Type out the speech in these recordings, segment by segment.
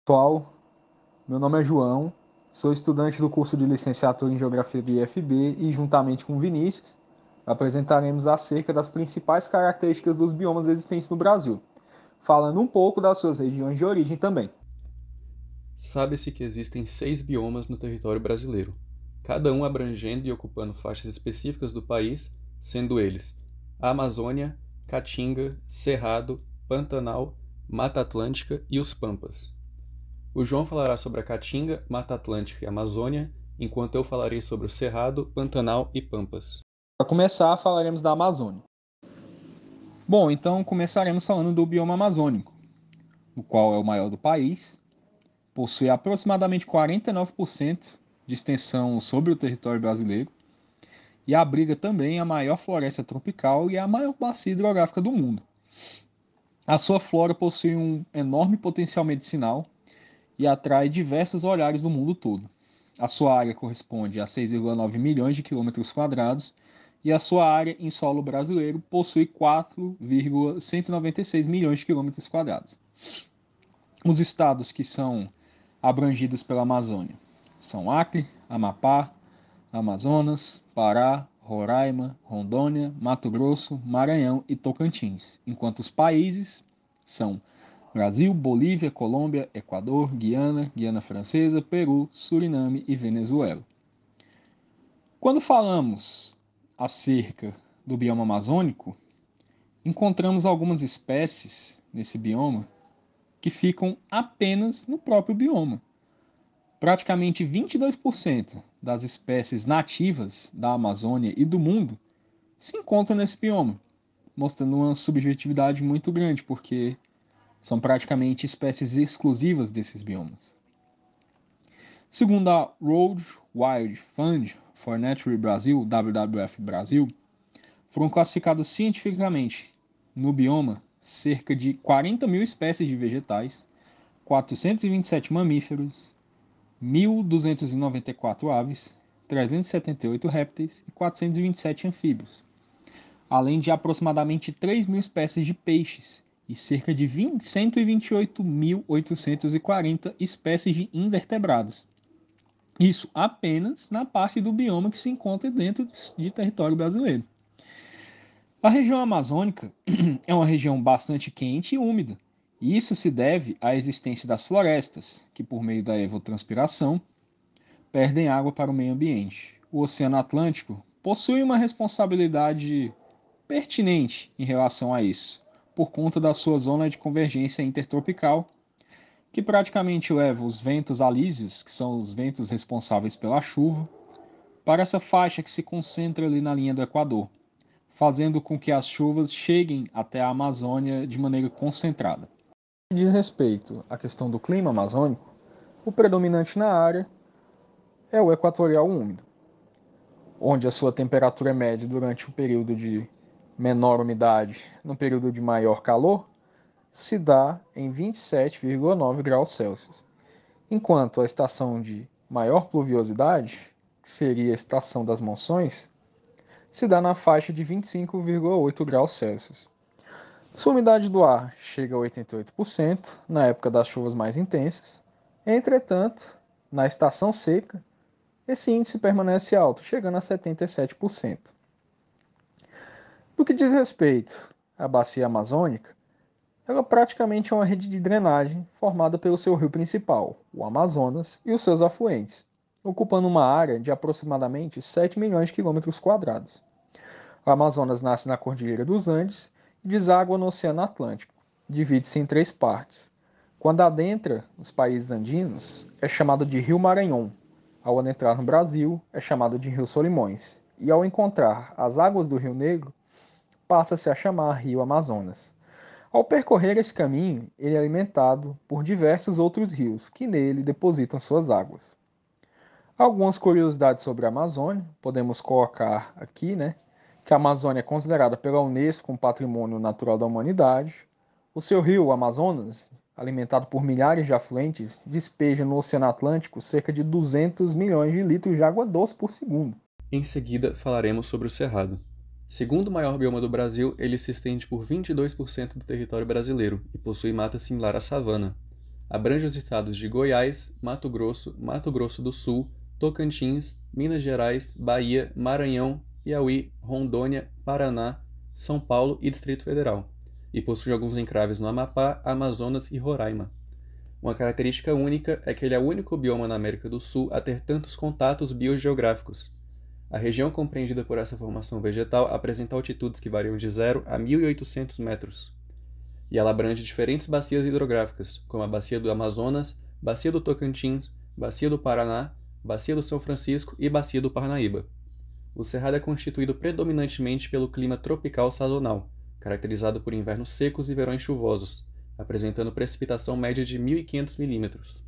Pessoal, meu nome é João, sou estudante do curso de licenciatura em Geografia do IFB e, juntamente com Vinícius, apresentaremos acerca das principais características dos biomas existentes no Brasil, falando um pouco das suas regiões de origem também. Sabe-se que existem 6 biomas no território brasileiro, cada um abrangendo e ocupando faixas específicas do país, sendo eles a Amazônia, Caatinga, Cerrado, Pantanal, Mata Atlântica e os Pampas. O João falará sobre a Caatinga, Mata Atlântica e Amazônia, enquanto eu falarei sobre o Cerrado, Pantanal e Pampas. Para começar, falaremos da Amazônia. Bom, então começaremos falando do bioma amazônico, o qual é o maior do país, possui aproximadamente 49% de extensão sobre o território brasileiro e abriga também a maior floresta tropical e a maior bacia hidrográfica do mundo. A sua flora possui um enorme potencial medicinal e atrai diversos olhares do mundo todo. A sua área corresponde a 6,9 milhões de quilômetros quadrados e a sua área em solo brasileiro possui 4,196 milhões de quilômetros quadrados. Os estados que são abrangidos pela Amazônia são Acre, Amapá, Amazonas, Pará, Roraima, Rondônia, Mato Grosso, Maranhão e Tocantins, enquanto os países são Brasil, Bolívia, Colômbia, Equador, Guiana, Guiana Francesa, Peru, Suriname e Venezuela. Quando falamos acerca do bioma amazônico, encontramos algumas espécies nesse bioma que ficam apenas no próprio bioma. Praticamente 22% das espécies nativas da Amazônia e do mundo se encontram nesse bioma, mostrando uma subjetividade muito grande, porque são praticamente espécies exclusivas desses biomas. Segundo a World Wide Fund for Nature Brasil, WWF Brasil, foram classificados cientificamente no bioma cerca de 40 mil espécies de vegetais, 427 mamíferos, 1.294 aves, 378 répteis e 427 anfíbios, além de aproximadamente 3 mil espécies de peixes e cerca de 128.840 espécies de invertebrados. Isso apenas na parte do bioma que se encontra dentro de território brasileiro. A região amazônica é uma região bastante quente e úmida, e isso se deve à existência das florestas, que por meio da evapotranspiração perdem água para o meio ambiente. O Oceano Atlântico possui uma responsabilidade pertinente em relação a isso, por conta da sua zona de convergência intertropical, que praticamente leva os ventos alísios, que são os ventos responsáveis pela chuva, para essa faixa que se concentra ali na linha do Equador, fazendo com que as chuvas cheguem até a Amazônia de maneira concentrada. Diz respeito à questão do clima amazônico, o predominante na área é o equatorial úmido, onde a sua temperatura média durante o período de menor umidade, no período de maior calor, se dá em 27,9 graus Celsius, enquanto a estação de maior pluviosidade, que seria a estação das monções, se dá na faixa de 25,8 graus Celsius. Sua umidade do ar chega a 88% na época das chuvas mais intensas. Entretanto, na estação seca, esse índice permanece alto, chegando a 77%. No que diz respeito à bacia amazônica, ela praticamente é uma rede de drenagem formada pelo seu rio principal, o Amazonas, e os seus afluentes, ocupando uma área de aproximadamente 7 milhões de quilômetros quadrados. O Amazonas nasce na Cordilheira dos Andes e deságua no Oceano Atlântico. Divide-se em três partes. Quando adentra os países andinos, é chamado de Rio Maranhão. Ao adentrar no Brasil, é chamado de Rio Solimões. E ao encontrar as águas do Rio Negro, passa-se a chamar Rio Amazonas. Ao percorrer esse caminho, ele é alimentado por diversos outros rios que nele depositam suas águas. Algumas curiosidades sobre a Amazônia, podemos colocar aqui, né? Que a Amazônia é considerada pela Unesco um patrimônio natural da humanidade. O seu rio, o Amazonas, alimentado por milhares de afluentes, despeja no Oceano Atlântico cerca de 200 milhões de litros de água doce por segundo. Em seguida, falaremos sobre o Cerrado. Segundo o maior bioma do Brasil, ele se estende por 22% do território brasileiro e possui mata similar à savana. Abrange os estados de Goiás, Mato Grosso do Sul, Tocantins, Minas Gerais, Bahia, Maranhão, Piauí, Rondônia, Paraná, São Paulo e Distrito Federal, e possui alguns encraves no Amapá, Amazonas e Roraima. Uma característica única é que ele é o único bioma na América do Sul a ter tantos contatos biogeográficos. A região compreendida por essa formação vegetal apresenta altitudes que variam de 0 a 1.800 metros. E ela abrange diferentes bacias hidrográficas, como a Bacia do Amazonas, Bacia do Tocantins, Bacia do Paraná, Bacia do São Francisco e Bacia do Parnaíba. O Cerrado é constituído predominantemente pelo clima tropical sazonal, caracterizado por invernos secos e verões chuvosos, apresentando precipitação média de 1.500 milímetros.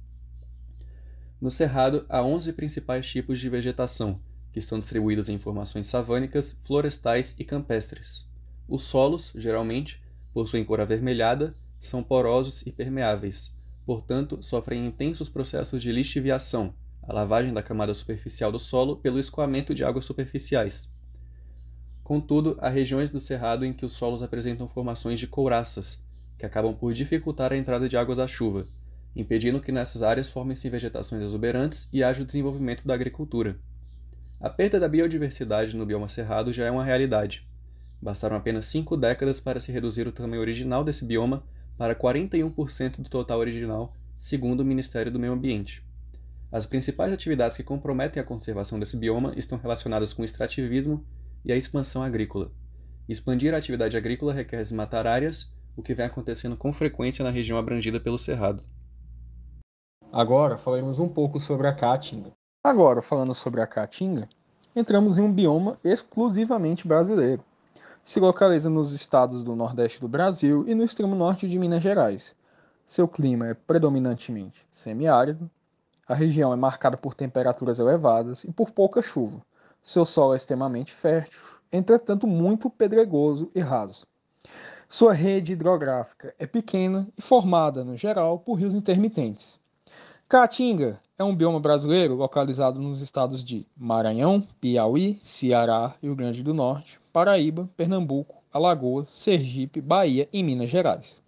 No Cerrado, há 11 principais tipos de vegetação, que estão distribuídos em formações savânicas, florestais e campestres. Os solos, geralmente, possuem cor avermelhada, são porosos e permeáveis, portanto, sofrem intensos processos de lixiviação, a lavagem da camada superficial do solo pelo escoamento de águas superficiais. Contudo, há regiões do Cerrado em que os solos apresentam formações de couraças, que acabam por dificultar a entrada de águas da chuva, impedindo que nessas áreas formem-se vegetações exuberantes e haja o desenvolvimento da agricultura. A perda da biodiversidade no bioma cerrado já é uma realidade. Bastaram apenas 5 décadas para se reduzir o tamanho original desse bioma para 41% do total original, segundo o Ministério do Meio Ambiente. As principais atividades que comprometem a conservação desse bioma estão relacionadas com o extrativismo e a expansão agrícola. Expandir a atividade agrícola requer desmatar áreas, o que vem acontecendo com frequência na região abrangida pelo Cerrado. Agora falaremos um pouco sobre a Caatinga. Agora, falando sobre a Caatinga, entramos em um bioma exclusivamente brasileiro. Se localiza nos estados do Nordeste do Brasil e no extremo norte de Minas Gerais. Seu clima é predominantemente semiárido. A região é marcada por temperaturas elevadas e por pouca chuva. Seu solo é extremamente fértil, entretanto muito pedregoso e raso. Sua rede hidrográfica é pequena e formada, no geral, por rios intermitentes. Caatinga é um bioma brasileiro localizado nos estados de Maranhão, Piauí, Ceará, Rio Grande do Norte, Paraíba, Pernambuco, Alagoas, Sergipe, Bahia e Minas Gerais.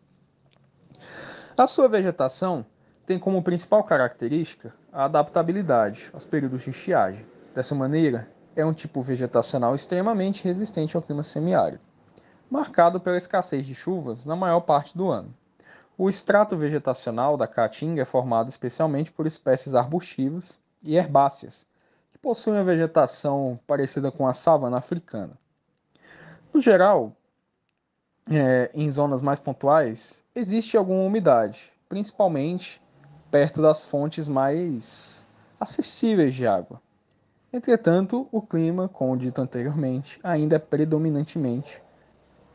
A sua vegetação tem como principal característica a adaptabilidade aos períodos de estiagem. Dessa maneira, é um tipo vegetacional extremamente resistente ao clima semiárido, marcado pela escassez de chuvas na maior parte do ano. O extrato vegetacional da Caatinga é formado especialmente por espécies arbustivas e herbáceas, que possuem uma vegetação parecida com a savana africana. No geral, em zonas mais pontuais, existe alguma umidade, principalmente perto das fontes mais acessíveis de água. Entretanto, o clima, como dito anteriormente, ainda é predominantemente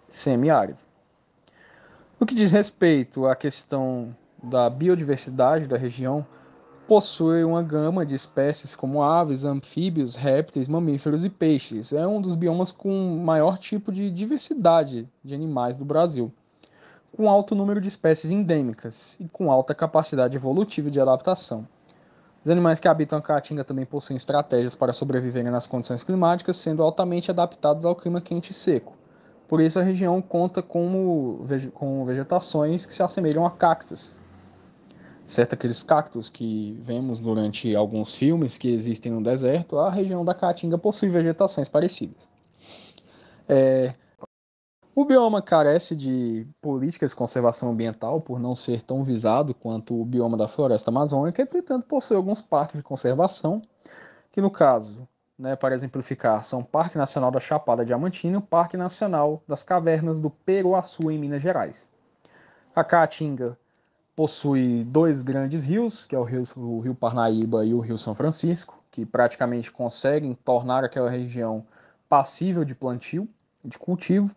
semiárido. No que diz respeito à questão da biodiversidade da região, possui uma gama de espécies como aves, anfíbios, répteis, mamíferos e peixes. É um dos biomas com maior tipo de diversidade de animais do Brasil, com alto número de espécies endêmicas e com alta capacidade evolutiva de adaptação. Os animais que habitam a Caatinga também possuem estratégias para sobreviverem nas condições climáticas, sendo altamente adaptados ao clima quente e seco. Por isso a região conta com vegetações que se assemelham a cactos. Certo, aqueles cactos que vemos durante alguns filmes que existem no deserto, a região da Caatinga possui vegetações parecidas. O bioma carece de políticas de conservação ambiental por não ser tão visado quanto o bioma da floresta amazônica, entretanto possui alguns parques de conservação, que no caso, para exemplificar, são o Parque Nacional da Chapada Diamantina e o Parque Nacional das Cavernas do Peruaçu, em Minas Gerais. A Caatinga possui 2 grandes rios, que é o Rio Parnaíba e o Rio São Francisco, que praticamente conseguem tornar aquela região passível de plantio, de cultivo.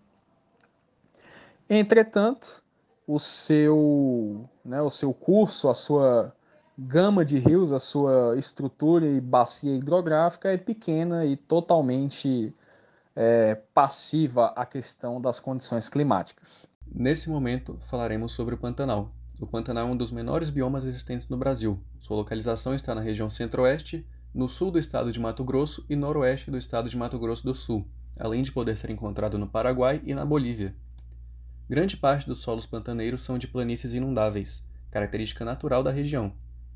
Entretanto, o seu curso, a sua gama de rios, a sua estrutura e bacia hidrográfica é pequena e totalmente passiva à questão das condições climáticas. Nesse momento, falaremos sobre o Pantanal. O Pantanal é um dos menores biomas existentes no Brasil. Sua localização está na região centro-oeste, no sul do estado de Mato Grosso e noroeste do estado de Mato Grosso do Sul, além de poder ser encontrado no Paraguai e na Bolívia. Grande parte dos solos pantaneiros são de planícies inundáveis, característica natural da região.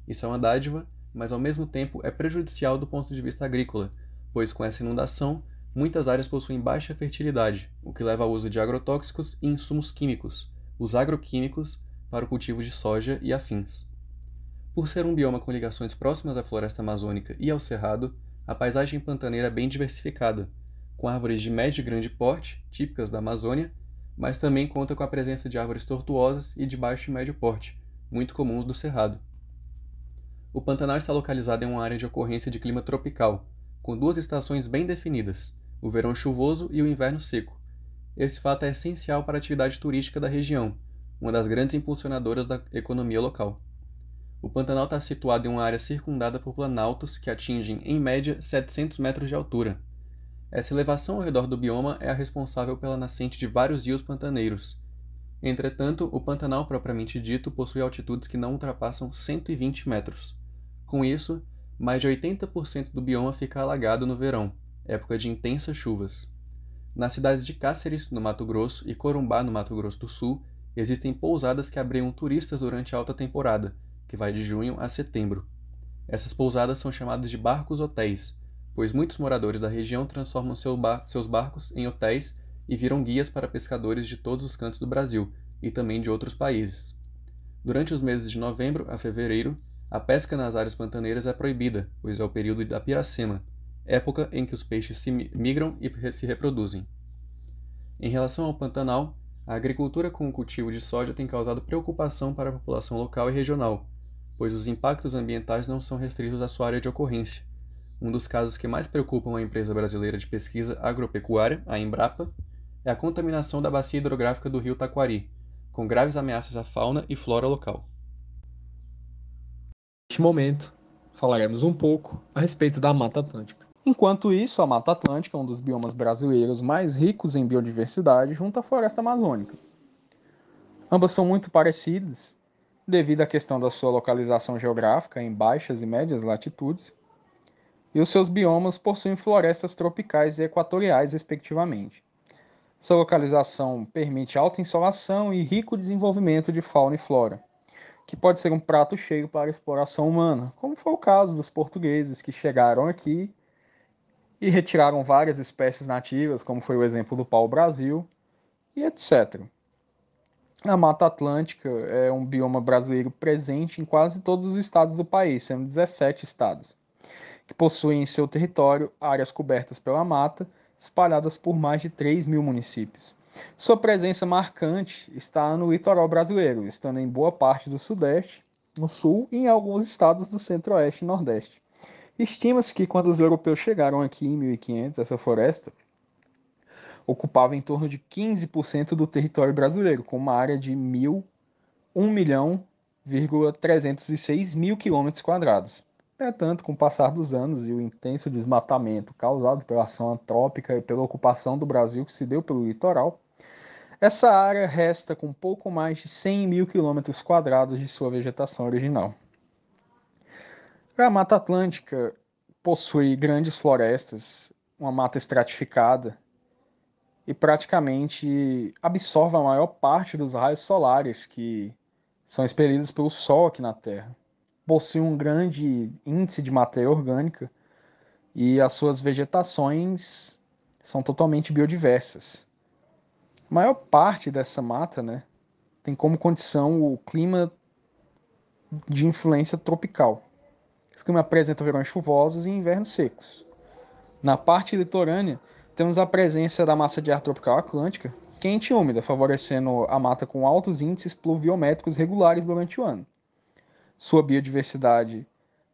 Isso é uma dádiva, mas ao mesmo tempo é prejudicial do ponto de vista agrícola, pois com essa inundação, muitas áreas possuem baixa fertilidade, o que leva ao uso de agrotóxicos e insumos químicos, os agroquímicos, para o cultivo de soja e afins. Por ser um bioma com ligações próximas à floresta amazônica e ao cerrado, a paisagem pantaneira é bem diversificada, com árvores de médio e grande porte, típicas da Amazônia, mas também conta com a presença de árvores tortuosas e de baixo e médio porte, muito comuns do cerrado. O Pantanal está localizado em uma área de ocorrência de clima tropical, com duas estações bem definidas, o verão chuvoso e o inverno seco. Esse fato é essencial para a atividade turística da região, uma das grandes impulsionadoras da economia local. O Pantanal está situado em uma área circundada por planaltos que atingem, em média, 700 metros de altura. Essa elevação ao redor do bioma é a responsável pela nascente de vários rios pantaneiros. Entretanto, o Pantanal propriamente dito possui altitudes que não ultrapassam 120 metros. Com isso, mais de 80% do bioma fica alagado no verão, época de intensas chuvas. Nas cidades de Cáceres, no Mato Grosso, e Corumbá, no Mato Grosso do Sul, existem pousadas que abrigam turistas durante a alta temporada, que vai de junho a setembro. Essas pousadas são chamadas de barcos-hotéis, pois muitos moradores da região transformam seus barcos em hotéis e viram guias para pescadores de todos os cantos do Brasil e também de outros países. Durante os meses de novembro a fevereiro, a pesca nas áreas pantaneiras é proibida, pois é o período da piracema, época em que os peixes se migram e se reproduzem. Em relação ao Pantanal, a agricultura com o cultivo de soja tem causado preocupação para a população local e regional, pois os impactos ambientais não são restritos à sua área de ocorrência. Um dos casos que mais preocupam a empresa brasileira de pesquisa agropecuária, a Embrapa, é a contaminação da bacia hidrográfica do rio Taquari, com graves ameaças à fauna e flora local. Neste momento, falaremos um pouco a respeito da Mata Atlântica. Enquanto isso, a Mata Atlântica é um dos biomas brasileiros mais ricos em biodiversidade junto à floresta amazônica. Ambas são muito parecidas, devido à questão da sua localização geográfica em baixas e médias latitudes, e os seus biomas possuem florestas tropicais e equatoriais, respectivamente. Sua localização permite alta insolação e rico desenvolvimento de fauna e flora, que pode ser um prato cheio para a exploração humana, como foi o caso dos portugueses que chegaram aqui e retiraram várias espécies nativas, como foi o exemplo do pau-brasil, e etc. A Mata Atlântica é um bioma brasileiro presente em quase todos os estados do país, sendo 17 estados, que possuem em seu território áreas cobertas pela mata, espalhadas por mais de 3.000 municípios. Sua presença marcante está no litoral brasileiro, estando em boa parte do Sudeste, no Sul e em alguns estados do Centro-Oeste e Nordeste. Estima-se que quando os europeus chegaram aqui em 1500, essa floresta ocupava em torno de 15% do território brasileiro, com uma área de 1.306 mil km². Entretanto, com o passar dos anos e o intenso desmatamento causado pela ação antrópica e pela ocupação do Brasil que se deu pelo litoral, essa área resta com pouco mais de 100 mil km² de sua vegetação original. A Mata Atlântica possui grandes florestas, uma mata estratificada e praticamente absorve a maior parte dos raios solares que são expelidos pelo Sol aqui na Terra. Possui um grande índice de matéria orgânica e as suas vegetações são totalmente biodiversas. A maior parte dessa mata, tem como condição o clima de influência tropical. Esse clima apresenta verões chuvosos e invernos secos. Na parte litorânea, temos a presença da massa de ar tropical atlântica, quente e úmida, favorecendo a mata com altos índices pluviométricos regulares durante o ano. Sua biodiversidade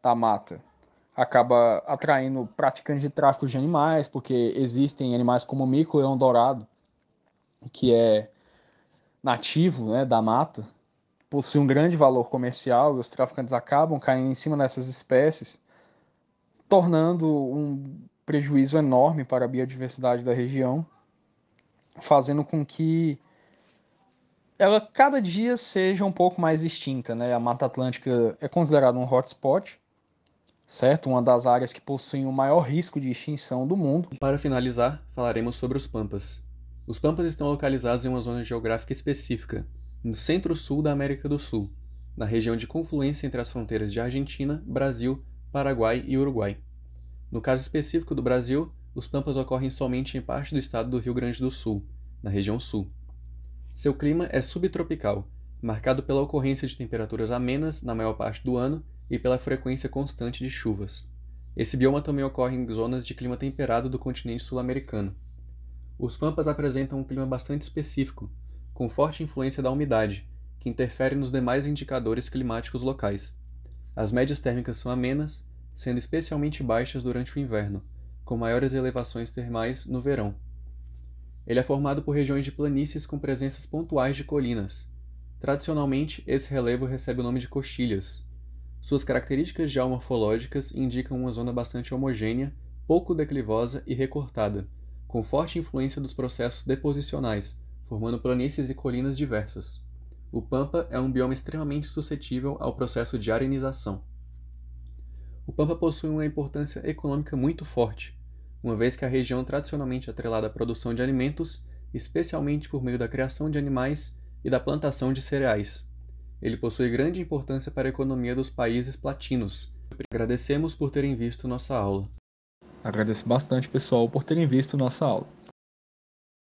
da mata acaba atraindo praticantes de tráfico de animais, porque existem animais como o mico-leão dourado, que é nativo, da mata, possui um grande valor comercial e os traficantes acabam caindo em cima dessas espécies, tornando um prejuízo enorme para a biodiversidade da região, fazendo com que ela cada dia seja um pouco mais extinta, A Mata Atlântica é considerada um hotspot, certo? Uma das áreas que possuem o maior risco de extinção do mundo. Para finalizar, falaremos sobre os Pampas. Os Pampas estão localizados em uma zona geográfica específica, no centro-sul da América do Sul. na região de confluência entre as fronteiras de Argentina, Brasil, Paraguai e Uruguai. No caso específico do Brasil, os pampas ocorrem somente em parte do estado do Rio Grande do Sul, na região sul. Seu clima é subtropical, marcado pela ocorrência de temperaturas amenas na maior parte do ano e pela frequência constante de chuvas. Esse bioma também ocorre em zonas de clima temperado do continente sul-americano. Os pampas apresentam um clima bastante específico, com forte influência da umidade, que interfere nos demais indicadores climáticos locais. As médias térmicas são amenas, sendo especialmente baixas durante o inverno, com maiores elevações termais no verão. Ele é formado por regiões de planícies com presenças pontuais de colinas. Tradicionalmente, esse relevo recebe o nome de coxilhas. Suas características geomorfológicas indicam uma zona bastante homogênea, pouco declivosa e recortada, com forte influência dos processos deposicionais, formando planícies e colinas diversas. O pampa é um bioma extremamente suscetível ao processo de arenização. O pampa possui uma importância econômica muito forte, uma vez que a região tradicionalmente atrelada à produção de alimentos, especialmente por meio da criação de animais e da plantação de cereais. Ele possui grande importância para a economia dos países platinos. Agradecemos por terem visto nossa aula. Agradeço bastante, pessoal, por terem visto nossa aula.